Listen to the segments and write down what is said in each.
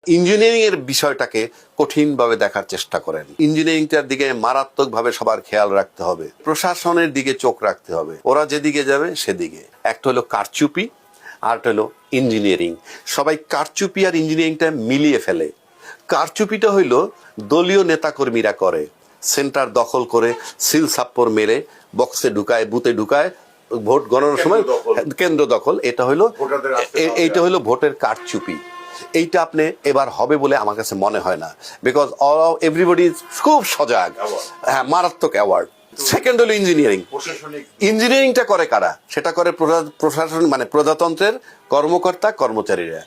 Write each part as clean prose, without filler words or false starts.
Engineering এর বিষয়টাকে কঠিনভাবে দেখার চেষ্টা করেন। ইঞ্জিনিয়ারিংটার দিকে মারাত্মকভাবে সবার খেয়াল রাখতে হবে, প্রশাসনের দিকে চোখ রাখতে হবে। ওরা যেদিকে যাবে সেদিকে। একটা হলো কারচুপি, আরেকটা হলো ইঞ্জিনিয়ারিং। সবাই কারচুপি আর ইঞ্জিনিয়ারিংটা মিলিয়ে ফেলে। কারচুপিটা হইল দলীয় নেতাকর্মীরা করে, সেন্টার দখল করে সিল সাপ্পর মেরে বক্সে ঢুকায়, বুথে ঢুকায়, ভোট গণনার সময় কেন্দ্র দখল। এটা হইলো ভোটের কারচুপি। এইটা আপনি এবার হবে বলে আমার কাছে মনে হয় না, বিকজ এভরিবডি খুব সজাগ। হ্যাঁ, মারাত্মক অ্যাওয়ার্ড। সেকেন্ড হলো ইঞ্জিনিয়ারিং। ইঞ্জিনিয়ারিংটা করে কারা? সেটা করে প্রশাসন, মানে প্রজাতন্ত্রের কর্মকর্তা কর্মচারীরা।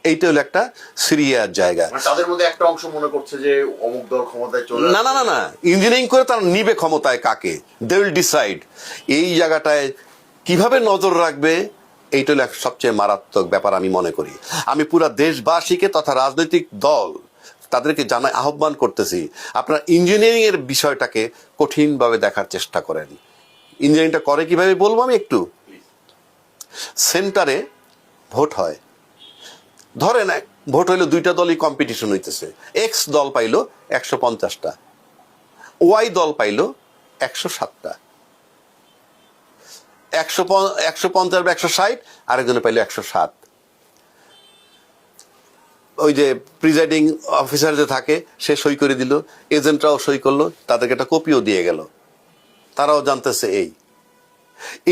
এইটা হলো একটা সিরিয়াস জায়গা। তাদের মধ্যে একটা অংশ মনে করছে যে অমুক দল ক্ষমতায় চলে না না না না, ইঞ্জিনিয়ারিং করে তারা নিবে ক্ষমতায় কাকে, দে উইল ডিসাইড। এই জায়গাটায় কিভাবে নজর রাখবে, এইটা হলো সবচেয়ে মারাত্মক ব্যাপার আমি মনে করি। আমি পুরা দেশবাসীকে তথা রাজনৈতিক দল তাদেরকে জানাই, আহ্বান করতেছি, আপনারা ইঞ্জিনিয়ারিং এর বিষয়টাকে কঠিনভাবে দেখার চেষ্টা করেন। ইঞ্জিনিয়ারিংটা করে কিভাবে বলবো আমি একটু। সেন্টারে ভোট হয়, ধরেন ভোট হইলো, দুইটা দলই কম্পিটিশন হইতেছে। এক্স দল পাইলো 150টা, ওয়াই দল পাইলো 107টা। 150 বা 160, আরেকজনে পাইলো 107। ওই যে প্রিজাইডিং অফিসার যে থাকে, সে সই করে দিল, এজেন্টরাও সই করলো, তাদেরকে একটা কপিও দিয়ে গেল। তারাও জানতেছে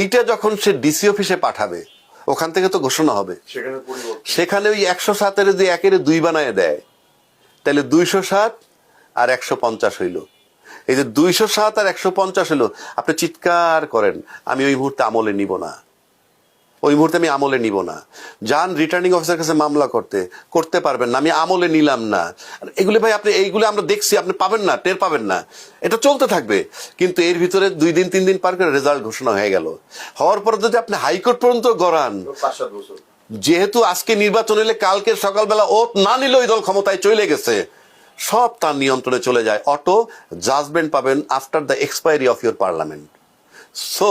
এইটা যখন সে ডিসি অফিসে পাঠাবে, ওখান থেকে তো ঘোষণা হবে, সেখানে ওই 107-এর যদি 1-2 বানায় দেয়, তাহলে 207 আর 150 হইল। এই যে 207 আর 150 হইলো, আপনি চিৎকার করেন, আমি ওই মুহূর্তে আমলে নিব না, ওই মুহূর্তে আমি আমলে নিব না। যান রিটার্নিং অফিসার কাছে মামলা করতে পারবেন না, আমি আমলে নিলাম না। এগুলি ভাই, আপনি এইগুলো আমরা দেখছি, আপনি পাবেন না, টের পাবেন না, এটা চলতে থাকবে। কিন্তু এর ভিতরে 2 দিন 3 দিন পার করে রেজাল্ট ঘোষণা হয়ে গেল। হওয়ার পরে যদি আপনি হাইকোর্ট পর্যন্ত গড়ান, 5-7 বছর, যেহেতু আজকে নির্বাচন হলে কালকে সকালবেলা ওত না নিল, ওই দল ক্ষমতায় চলে গেছে, সব তার নিয়ন্ত্রণে চলে যায়। অটো জাজমেন্ট পাবেন after the expiry of your parliament. So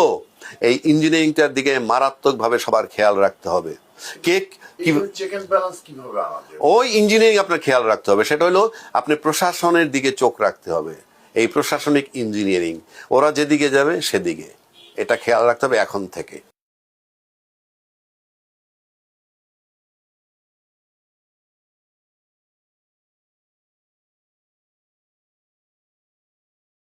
এই ইঞ্জিনিয়ারিংটার দিকে মারাত্মকভাবে সবার খেয়াল রাখতে হবে। ওই ইঞ্জিনিয়ারিং আপনার খেয়াল রাখতে হবে, সেটা হলো আপনি প্রশাসনের দিকে চোখ রাখতে হবে। এই প্রশাসনিক ইঞ্জিনিয়ারিং, ওরা যেদিকে যাবে সেদিকে, এটা খেয়াল রাখতে হবে এখন থেকে।